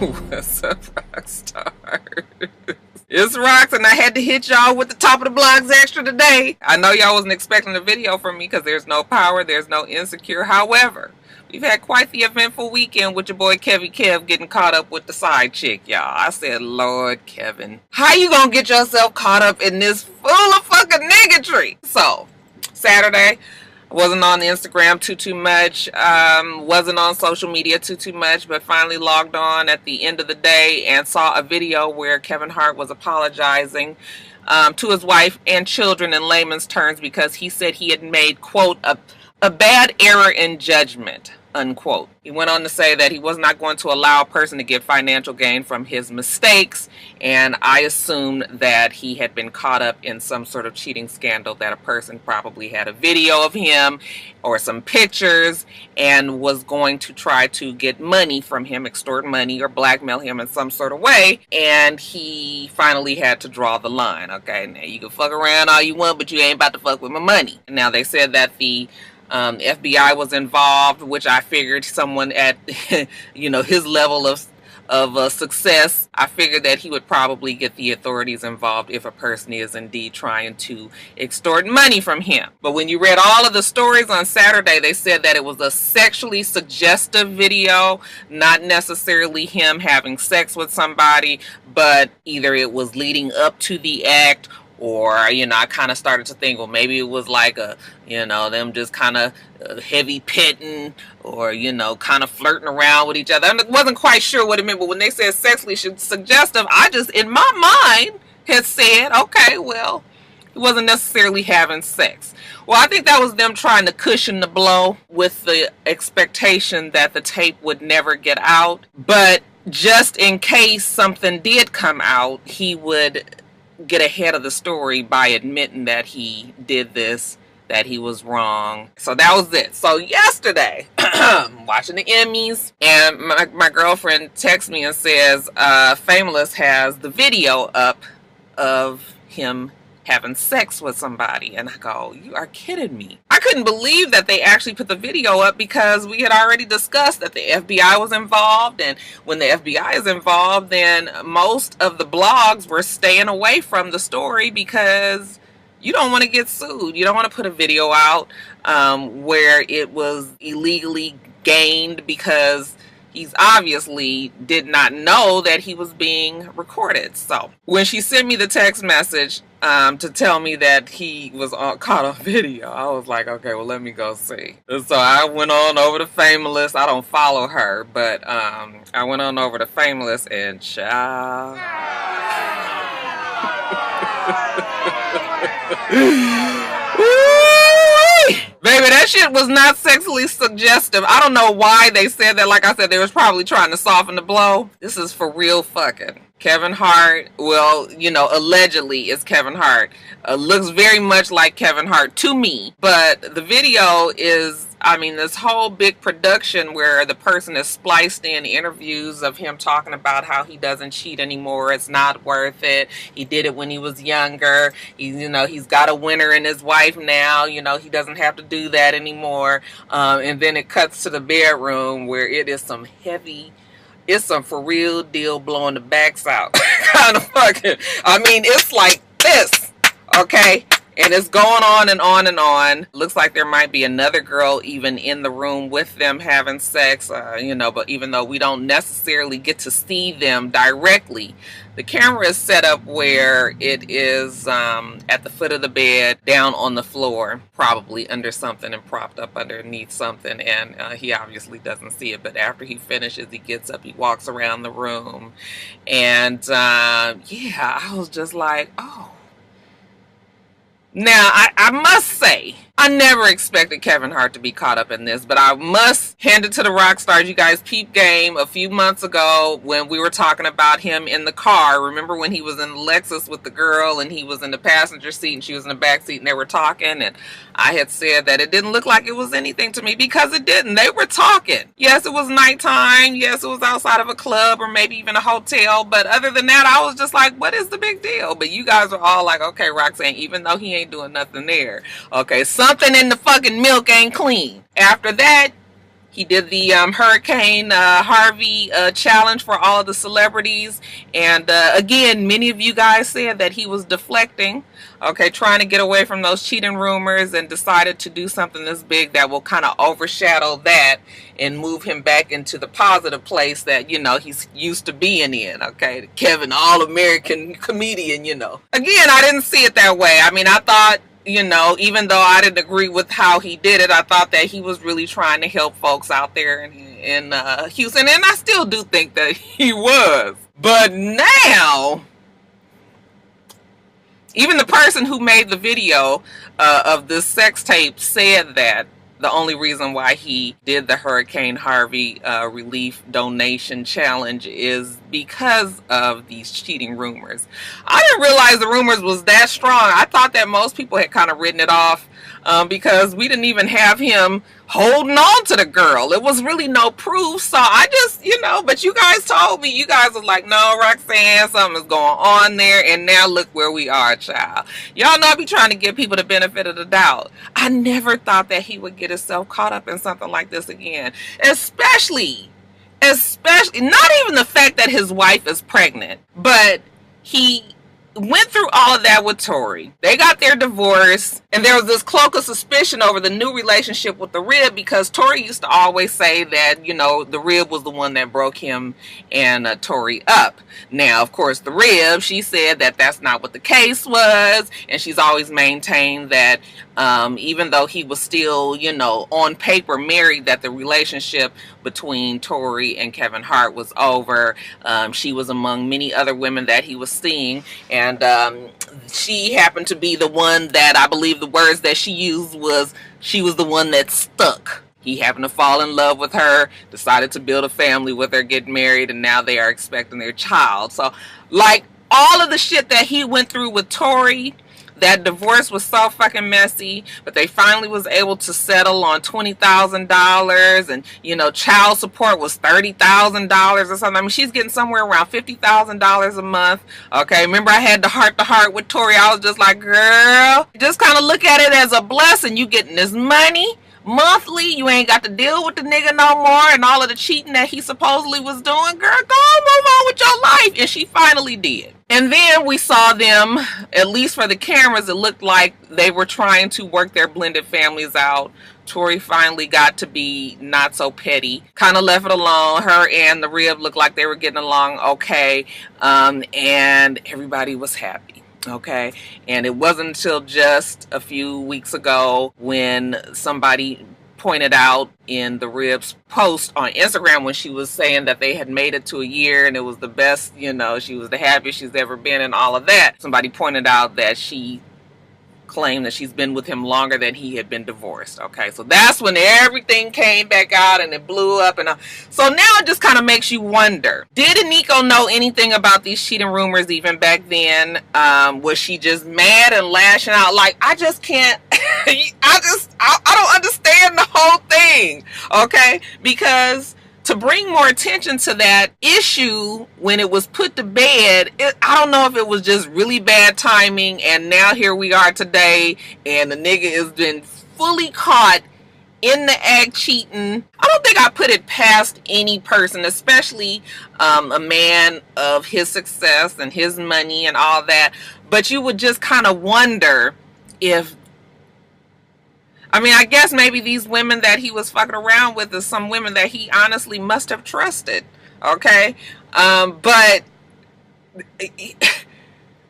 What's up, rock stars? It's Rocks, and I had to hit y'all with the top of the blogs extra today. I know y'all wasn't expecting a video from me because there's no power, there's no Insecure. However, we've had quite the eventful weekend with your boy Kevy Kev getting caught up with the side chick, y'all. I said, Lord Kevin, how you gonna get yourself caught up in this full of fucking niggatry? So, Saturday, wasn't on Instagram too much, wasn't on social media too much, but finally logged on at the end of the day and saw a video where Kevin Hart was apologizing to his wife and children in layman's terms because he said he had made, quote, a bad error in judgment, unquote. He went on to say that he was not going to allow a person to get financial gain from his mistakes, and I assumed that he had been caught up in some sort of cheating scandal, that a person probably had a video of him or some pictures and was going to try to get money from him, extort money or blackmail him in some sort of way, and he finally had to draw the line. Okay, now you can fuck around all you want, but you ain't about to fuck with my money. Now they said that the FBI was involved, which I figured someone at his level of success, I figured that he would probably get the authorities involved if a person is indeed trying to extort money from him. But when you read all of the stories on Saturday, they said that it was a sexually suggestive video, not necessarily him having sex with somebody, but either it was leading up to the act, or, I kind of started to think, well, maybe it was like them just kind of heavy petting or, kind of flirting around with each other. I wasn't quite sure what it meant, but when they said sexually suggestive, I just, in my mind, had said, okay, well, he wasn't necessarily having sex. Well, I think that was them trying to cushion the blow with the expectation that the tape would never get out. But just in case something did come out, he would get ahead of the story by admitting that he did this, that he was wrong. So that was it. So yesterday, watching the Emmys, and my girlfriend texts me and says, Fameless has the video up of him having sex with somebody. And I go, you are kidding me. I couldn't believe that they actually put the video up because we had already discussed that the FBI was involved, and when the FBI is involved, then most of the blogs were staying away from the story because you don't want to get sued. You don't want to put a video out where it was illegally gained because he's obviously did not know that he was being recorded. So when she sent me the text message to tell me that he was caught on video, I was like, okay, well, let me go see. And so I went on over to Fameless. I don't follow her, but I went on over to Fameless and child. Baby, that shit was not sexually suggestive. I don't know why they said that. Like I said, they was probably trying to soften the blow. This is for real fucking. Kevin Hart, well, allegedly is Kevin Hart. Looks very much like Kevin Hart to me. But the video is, this whole big production where the person is spliced in interviews of him talking about how he doesn't cheat anymore. It's not worth it. He did it when he was younger. He's got a winner in his wife now. He doesn't have to do that anymore. And then it cuts to the bedroom where it is some heavy, it's some for real deal blowing the backs out kind of fucking. It's like this, okay? And it's going on and on and on. Looks like there might be another girl even in the room with them having sex, but even though we don't necessarily get to see them directly, the camera is set up where it is at the foot of the bed, down on the floor, probably under something and propped up underneath something, and he obviously doesn't see it, but after he finishes, he gets up, he walks around the room, and I was just like, oh. Now, I must say, I never expected Kevin Hart to be caught up in this, but I must hand it to the rock stars. You guys peep game a few months ago when we were talking about him in the car. Remember when he was in the Lexus with the girl and he was in the passenger seat and she was in the back seat and they were talking, and I had said that it didn't look like it was anything to me because it didn't. They were talking. Yes, it was nighttime. Yes, it was outside of a club or maybe even a hotel. But other than that, I was just like, what is the big deal? But you guys were all like, okay, Roxanne, even though he ain't doing nothing there, okay, something in the fucking milk ain't clean. After that, He did the Hurricane Harvey challenge for all of the celebrities. And again, many of you guys said that he was deflecting, okay, trying to get away from those cheating rumors, and decided to do something this big that will kind of overshadow that and move him back into the positive place that, you know, he's used to being in, okay? The Kevin All-American comedian, you know. Again, I didn't see it that way. I mean, I thought, you know, even though I didn't agree with how he did it, I thought that he was really trying to help folks out there in Houston, and I still do think that he was. But now, even the person who made the video of this sex tape said that the only reason why he did the Hurricane Harvey relief donation challenge is because of these cheating rumors. I didn't realize the rumors was that strong. I thought that most people had kind of written it off because we didn't even have him holding on to the girl. It was really no proof. So I just, you know, but you guys told me, you guys was like, no, Roxanne, something is going on there. And now look where we are, child. Y'all know I be trying to give people the benefit of the doubt. I never thought that he would get himself caught up in something like this again. Especially, not even the fact that his wife is pregnant, but he went through all of that with Tori. They got their divorce, and there was this cloak of suspicion over the new relationship with the Rib, because Tori used to always say that, you know, the Rib was the one that broke him and Tori up. Now, of course, the Rib, she said that that's not what the case was, and she's always maintained that even though he was still, you know, on paper married, that the relationship between Tori and Kevin Hart was over. She was among many other women that he was seeing, and she happened to be the one that, I believe the words that she used was, she was the one that stuck. He happened to fall in love with her, decided to build a family with her, get married, and now they are expecting their child. So, like, all of the shit that he went through with Tori, that divorce was so fucking messy, but they finally was able to settle on $20,000, and, you know, child support was $30,000 or something. I mean, she's getting somewhere around $50,000 a month. Okay, remember I had the heart-to-heart with Tori. I was just like, girl, just kind of look at it as a blessing. You getting this money monthly, you ain't got to deal with the nigga no more and all of the cheating that he supposedly was doing. Girl, go on, move on with your life. And she finally did. And then we saw them, at least for the cameras, it looked like they were trying to work their blended families out. Tori finally got to be not so petty, kind of left it alone. Her and the Rib looked like they were getting along okay, and everybody was happy. Okay, and it wasn't until just a few weeks ago when somebody pointed out in the Rib's post on Instagram, when she was saying that they had made it to a year and it was the best, you know, she was the happiest she's ever been and all of that. Somebody pointed out that she claimed that she's been with him longer than he had been divorced. Okay, so that's when everything came back out and it blew up. And so now it just kind of makes you wonder, did Eniko know anything about these cheating rumors even back then? Was she just mad and lashing out? Like, I just can't I don't understand the whole thing. Okay, because to bring more attention to that issue when it was put to bed, I don't know if it was just really bad timing, and now here we are today, and the nigga has been fully caught in the act cheating. I don't think I put it past any person, especially a man of his success and his money and all that, but you would just kind of wonder if, I mean, I guess maybe these women that he was fucking around with is some women that he honestly must have trusted. Okay? But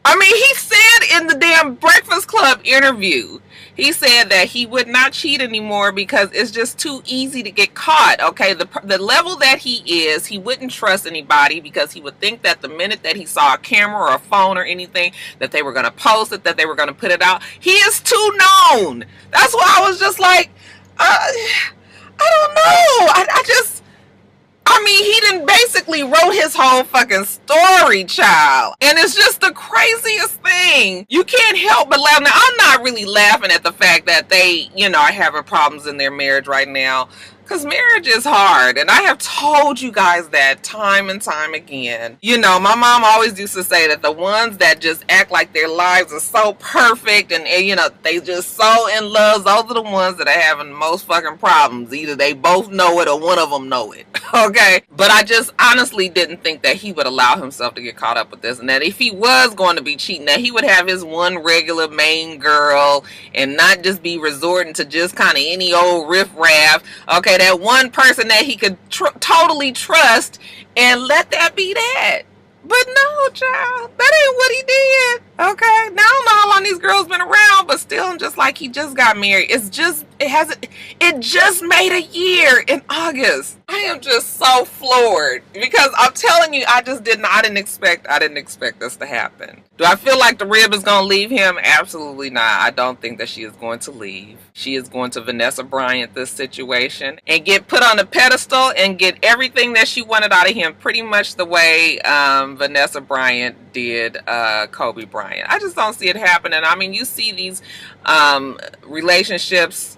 I mean, he said in the damn Breakfast Club interview, he said that he would not cheat anymore because it's just too easy to get caught. Okay, the level that he is, he wouldn't trust anybody because he would think that the minute that he saw a camera or a phone or anything, that they were going to post it, that they were going to put it out. He is too known. That's why I was just like, I don't know. I mean, he done basically wrote his whole fucking story, child. And it's just the craziest thing. You can't help but laugh. Now, I'm not really laughing at the fact that they, you know, are having problems in their marriage right now. Because marriage is hard, and I have told you guys that time and time again. You know, my mom always used to say that the ones that just act like their lives are so perfect and you know, they just so in love, those are the ones that are having the most fucking problems. Either they both know it or one of them know it, okay? But I just honestly didn't think that he would allow himself to get caught up with this, and that if he was going to be cheating, that he would have his one regular main girl and not just be resorting to just kind of any old riffraff, okay? That one person that he could totally trust, and let that be that. But no, child, that ain't what he did. Okay, now I don't know how long these girls been around, but still, I'm just like, he just got married. It just made a year in August. I am just so floored, because I'm telling you, I didn't expect this to happen. Do I feel like the rib is going to leave him? Absolutely not. I don't think that she is going to leave. She is going to Vanessa Bryant this situation and get put on a pedestal and get everything that she wanted out of him, pretty much the way Vanessa Bryant did Kobe Bryant. I just don't see it happening. I mean, you see these relationships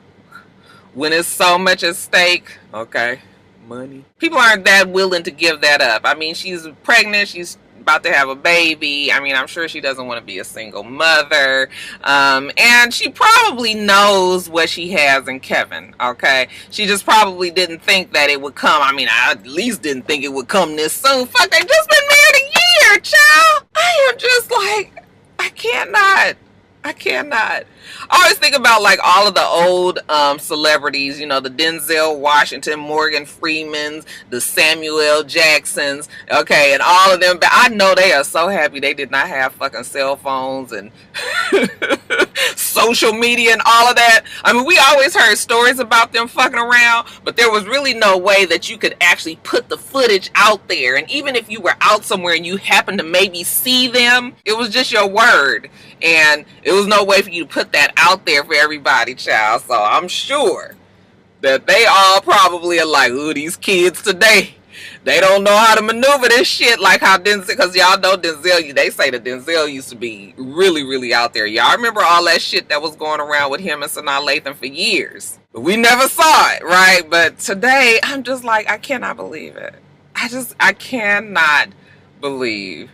when it's so much at stake, okay, money. People aren't that willing to give that up. I mean, she's pregnant, she's about to have a baby. I mean, I'm sure she doesn't want to be a single mother. And she probably knows what she has in Kevin, okay? She just probably didn't think that it would come. I mean, I at least didn't think it would come this soon. Fuck, they just been married a year, child. I am just like, I cannot. I always think about like all of the old celebrities, you know, the Denzel Washington, Morgan Freemans, the Samuel L. Jacksons, okay, and all of them. But I know they are so happy they did not have fucking cell phones and social media and all of that. I mean, we always heard stories about them fucking around, but there was really no way that you could actually put the footage out there. And even if you were out somewhere and you happened to maybe see them, it was just your word. And it was no way for you to put that out there for everybody, child. So I'm sure that they all probably are like, ooh, these kids today, they don't know how to maneuver this shit like how Denzel, because y'all know Denzel, they say that Denzel used to be really, really out there. Y'all remember all that shit that was going around with him and Sanaa Lathan for years. But we never saw it, right? But today, I'm just like, I cannot believe it. I cannot believe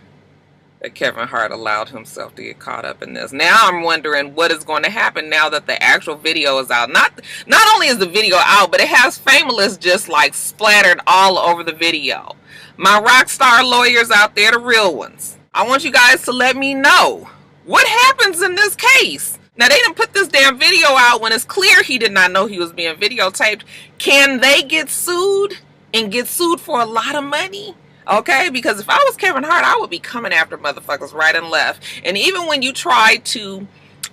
that Kevin Hart allowed himself to get caught up in this. Now I'm wondering what is going to happen now that the actual video is out. Not only is the video out, but it has Famous just like splattered all over the video. My rock star lawyers out there, the real ones, I want you guys to let me know what happens in this case. Now, they didn't put this damn video out when it's clear he did not know he was being videotaped. Can they get sued and get sued for a lot of money? Okay, because if I was Kevin Hart, I would be coming after motherfuckers right and left. And even when you try to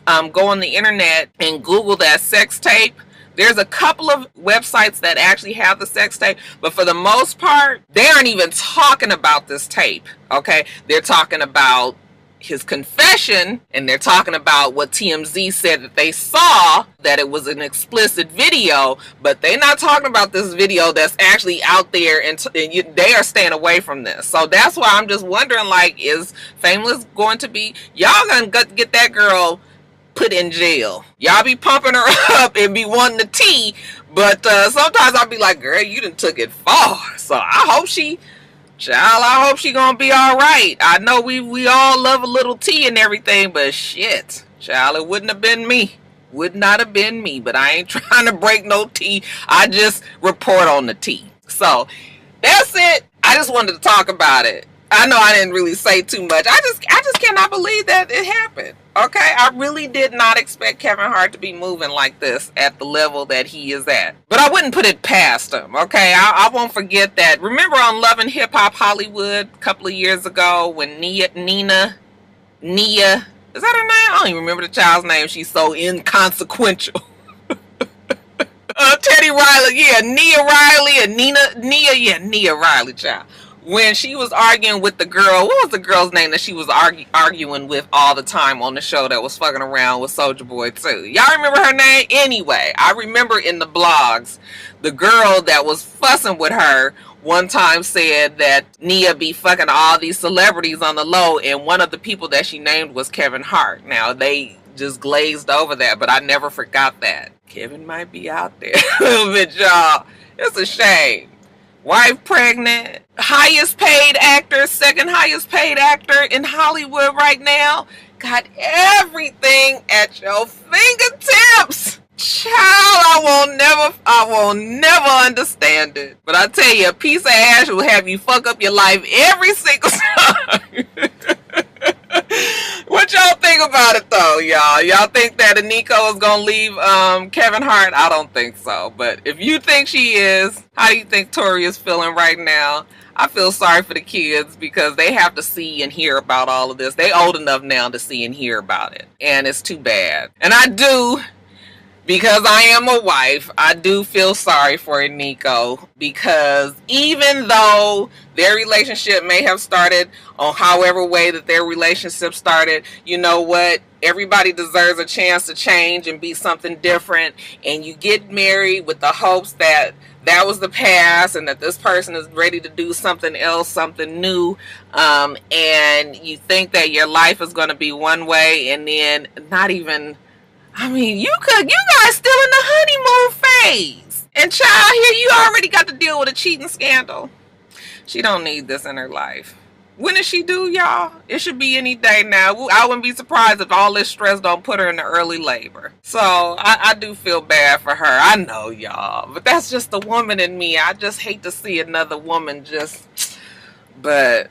go on the internet and Google that sex tape, there's a couple of websites that actually have the sex tape, but for the most part, they aren't even talking about this tape, okay? They're talking about his confession, and they're talking about what TMZ said that they saw, that it was an explicit video, but they're not talking about this video that's actually out there, and they are staying away from this. So that's why I'm just wondering, like, is Famous going to be, y'all gonna get that girl put in jail? Y'all be pumping her up and be wanting the tea, but sometimes I'll be like, girl, you done took it far. So I hope she gonna be all right. I know we all love a little tea and everything, but shit, child, it wouldn't have been me. Would not have been me, but I ain't trying to break no tea. I just report on the tea. So that's it. I just wanted to talk about it. I know I didn't really say too much. I just cannot believe that it happened. Okay, I really did not expect Kevin Hart to be moving like this at the level that he is at. But I wouldn't put it past him, okay? I won't forget that. Remember on Love and Hip Hop Hollywood a couple of years ago when Nia, is that her name? I don't even remember the child's name. She's so inconsequential. Teddy Riley, yeah, Nia Riley and Nia Riley, child. When she was arguing with the girl, what was the girl's name that she was arguing with all the time on the show that was fucking around with Soulja Boy too? Y'all remember her name? Anyway, I remember in the blogs, the girl that was fussing with her one time said that Nia be fucking all these celebrities on the low, and one of the people that she named was Kevin Hart. Now, they just glazed over that, but I never forgot that. Kevin might be out there a little bit, y'all. It's a shame. Wife pregnant, highest paid actor, second highest paid actor in Hollywood right now. Got everything at your fingertips. Child, I will never understand it. But I tell you, a piece of ass will have you fuck up your life every single time. What y'all think about it though, y'all? Y'all think that Aniko is gonna leave Kevin Hart? I don't think so. But if you think she is, how do you think Tori is feeling right now? I feel sorry for the kids because they have to see and hear about all of this. They old enough now to see and hear about it. And it's too bad. And I do, because I am a wife, I do feel sorry for Nico, because even though their relationship may have started on however way that their relationship started, you know what? Everybody deserves a chance to change and be something different. And you get married with the hopes that that was the past and that this person is ready to do something else, something new. And you think that your life is going to be one way, and then not even... I mean, you guys still in the honeymoon phase. And child, here you already got to deal with a cheating scandal. She don't need this in her life. When does she do, y'all? It should be any day now. I wouldn't be surprised if all this stress don't put her into early labor. So, I do feel bad for her. I know, y'all. But that's just the woman in me. I just hate to see another woman just... But...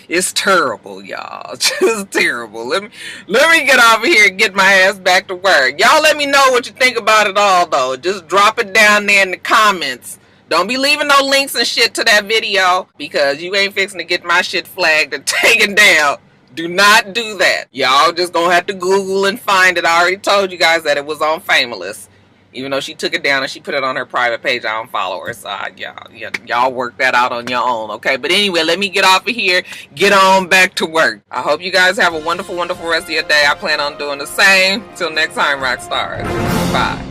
It's terrible, y'all. Just terrible. Let me get off of here and get my ass back to work. Y'all let me know what you think about it all, though. Just drop it down there in the comments. Don't be leaving no links and shit to that video, because you ain't fixing to get my shit flagged and taken down. Do not do that. Y'all just gonna have to Google and find it. I already told you guys that it was on Famous. Even though she took it down and she put it on her private page, I don't follow her. So y'all work that out on your own, okay? But anyway, let me get off of here. Get on back to work. I hope you guys have a wonderful, wonderful rest of your day. I plan on doing the same. Till next time, rock stars. Bye.